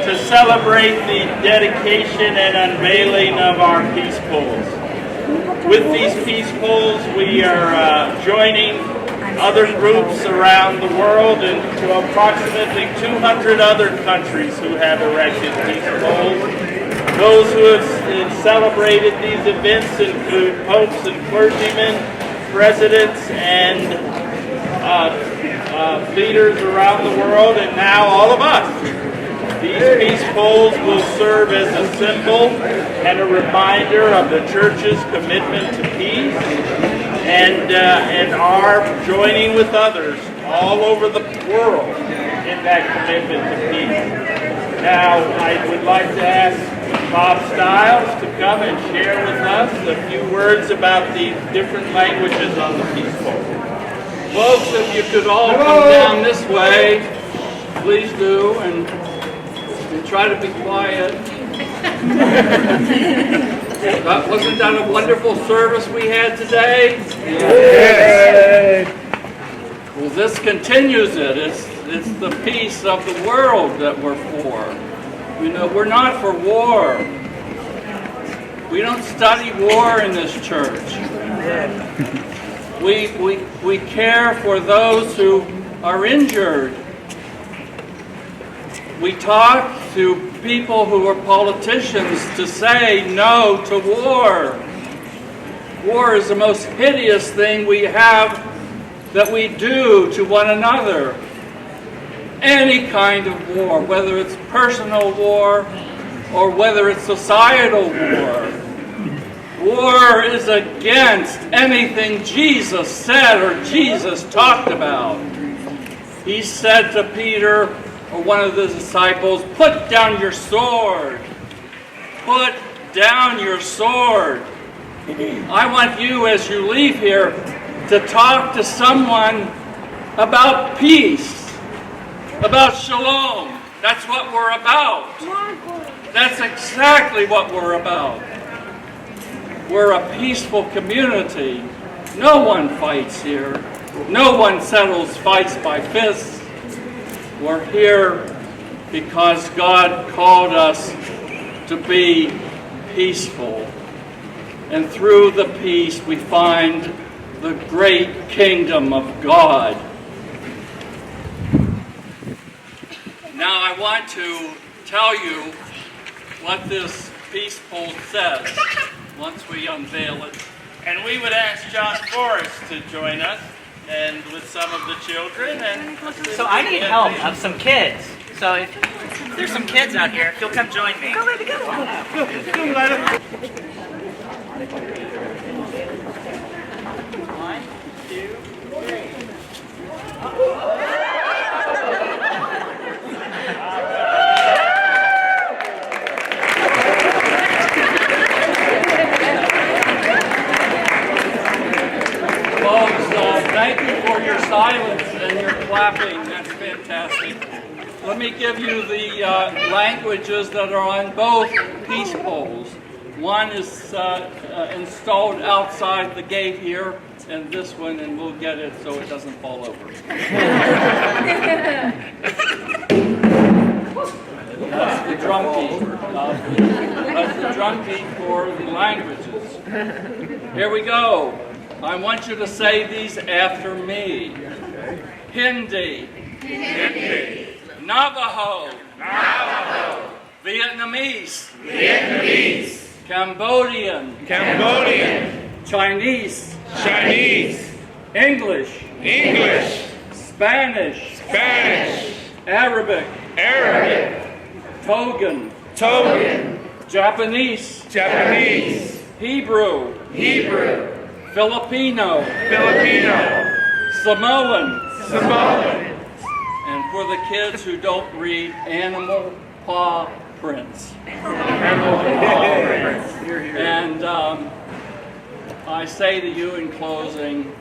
To celebrate the dedication and unveiling of our peace poles. With these peace poles, we are joining other groups around the world and to approximately 200 other countries who have erected peace poles. Those who have celebrated these events include popes and clergymen, presidents, and leaders around the world, and now all of us. These peace poles will serve as a symbol and a reminder of the church's commitment to peace and our joining with others all over the world in that commitment to peace. Now, I would like to ask Bob Stiles to come and share with us a few words about the different languages on the peace pole. Folks, if you could all come down this way, please do, and try to be quiet. Wasn't that a wonderful service we had today? Yes. Well, this continues it. It's the peace of the world that we're for. You know, we're not for war. We don't study war in this church. We care for those who are injured. We talk to people who are politicians to say no to war. War is the most hideous thing we have that we do to one another. Any kind of war, whether it's personal war or whether it's societal war. War is against anything Jesus said or Jesus talked about. He said to Peter, or one of the disciples, put down your sword. Put down your sword. I want you, as you leave here, to talk to someone about peace, about shalom. That's what we're about. That's exactly what we're about. We're a peaceful community. No one fights here. No one settles fights by fists. We're here because God called us to be peaceful. And through the peace we find the great kingdom of God. Now I want to tell you what this peace pole says once we unveil it. And we would ask John Forrest to join us and with some of the children. And so I need help of some kids. So if there's some kids out here, if you'll come join me. Go, baby, go. Go, Lila. 1, 2, 3. Thank you for your silence and your clapping. That's fantastic. Let me give you the languages that are on both peace poles. One is installed outside the gate here, and this one, and we'll get it so it doesn't fall over. That's the drum beat. That's the drum beat for the languages. Here we go. I want you to say these after me. Hindi. Hindi. Navajo. Navajo. Vietnamese. Vietnamese. Cambodian. Cambodian. Chinese. Chinese. English. English. Spanish. Spanish. Arabic. Arabic. Togan. Togan. Japanese. Japanese. Hebrew. Hebrew. Filipino. Filipino. Samoan. Samoan. And for the kids who don't read, animal paw prints. And I say to you in closing,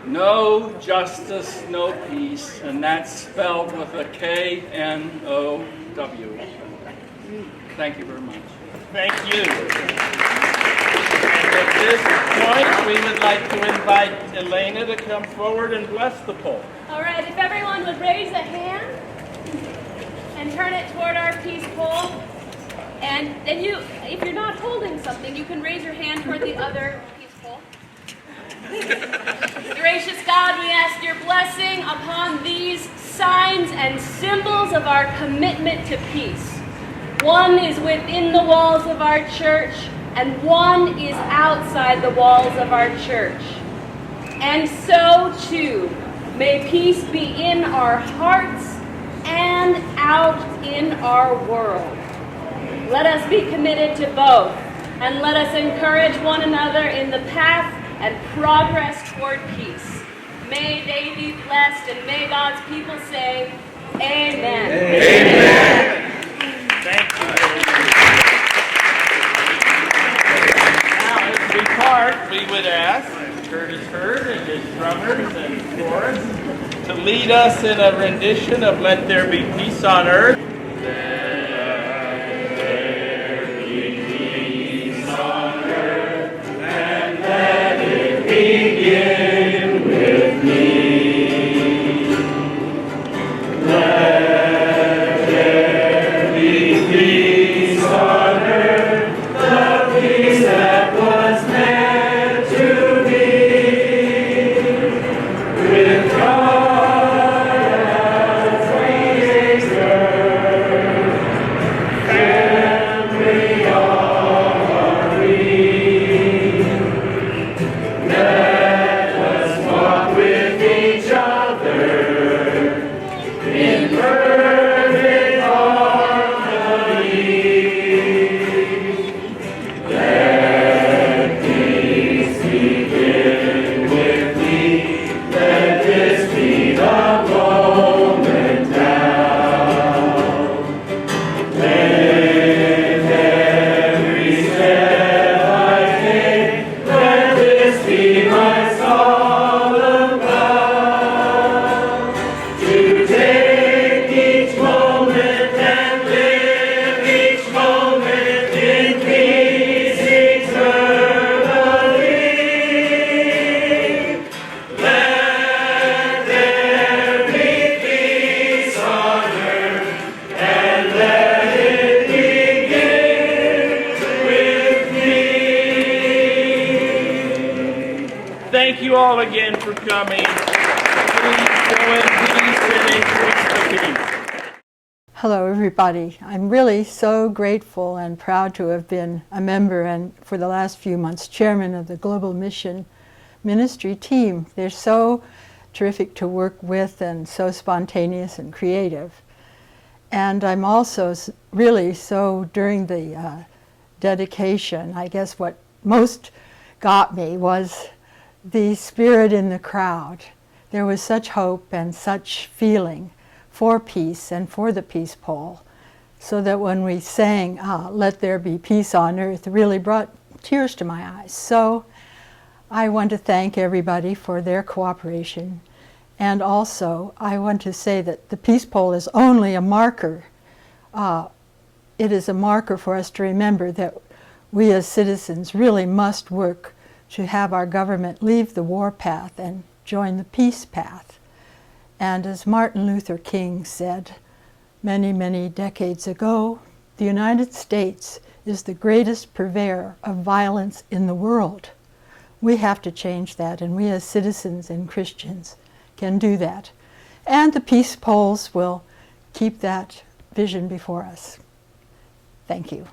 no justice, no peace, and that's spelled with a K-N-O-W. Thank you very much. Thank you. And at this point, we would like to invite Elena to come forward and bless the poll. All right, if everyone would raise a hand and turn it toward our peace pole. And then if you're not holding something, you can raise your hand toward the other peace pole. Gracious God, we ask your blessing upon these signs and symbols of our commitment to peace. One is within the walls of our church, and one is outside the walls of our church. And so, too, may peace be in our hearts and out in our world. Let us be committed to both, and let us encourage one another in the path and progress toward peace. May they be blessed, and may God's people say, Amen. Amen. Thank you. Now, as we part, we would ask Curtis Hurd and his drummers and chorus to lead us in a rendition of Let There Be Peace on Earth. Begin with me. Let there be peace on earth, the peace that was meant to be. With God as Creator, and we all agree. Let us walk with each other in perfect harmony. Let peace begin with me. Let this be the moment now. Let every step I take, let this be my solemn vow, to take each moment and live each moment in peace eternally. Let there be peace on earth, and let it begin with me. Thank you all again for coming. Please go in peace and increase the peace. Hello, everybody. I'm really so grateful and proud to have been a member and for the last few months chairman of the Global Mission Ministry team. They're so terrific to work with and so spontaneous and creative. And I'm also really so during the dedication, I guess what most got me was the spirit in the crowd. There was such hope and such feeling for peace and for the peace pole, so that when we sang, Let There Be Peace on Earth, it really brought tears to my eyes. So I want to thank everybody for their cooperation. And also, I want to say that the peace pole is only a marker. It is a marker for us to remember that we as citizens really must work to have our government leave the war path and join the peace path. And as Martin Luther King said many, many decades ago, the United States is the greatest purveyor of violence in the world. We have to change that, and we as citizens and Christians can do that. And the peace polls will keep that vision before us. Thank you.